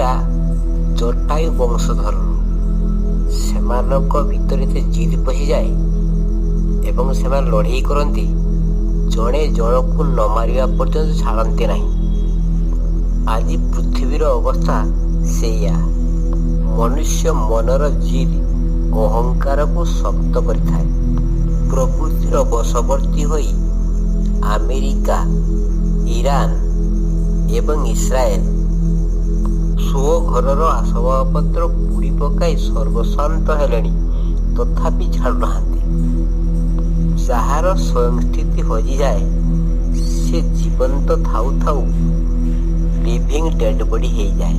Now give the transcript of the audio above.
ଏଗୁଡ଼ା ଜଟାୟୁ ବଂଶଧରରୁ। ସେମାନଙ୍କ ଭିତରେ ଏତେ ଜିଦ୍ ପଶିଯାଏ ଏବଂ ସେମାନେ ଲଢ଼େଇ କରନ୍ତି, ଜଣେ ଜଣକୁ ନ ମାରିବା ପର୍ଯ୍ୟନ୍ତ ଛାଡ଼ନ୍ତି ନାହିଁ। ଆଜି ପୃଥିବୀର ଅବସ୍ଥା ସେଇଆ। ମନୁଷ୍ୟ ମନର ଜିଦ୍ ଅହଙ୍କାରକୁ ଶକ୍ତ କରିଥାଏ। ପ୍ରକୃତିର ବଶବର୍ତ୍ତୀ ହୋଇ ଆମେରିକା, ଇରାନ ଏବଂ ଇସ୍ରାଏଲ ସ୍ୱଘରର ଆସବାବପତ୍ର ପୋଡ଼ି ପକାଇ ସର୍ବଶାନ୍ତ ହେଲେଣି, ତଥାପି ଛାଡ଼ୁନାହାନ୍ତି। ଯାହାର ସ୍ୱୟଂସ୍ଥିତି ହଜିଯାଏ, ସେ ଜୀବନ୍ତ ଥାଉ ଥାଉ ଲିଭିଂ ଡେଡ୍ ବଡି ହେଇଯାଏ।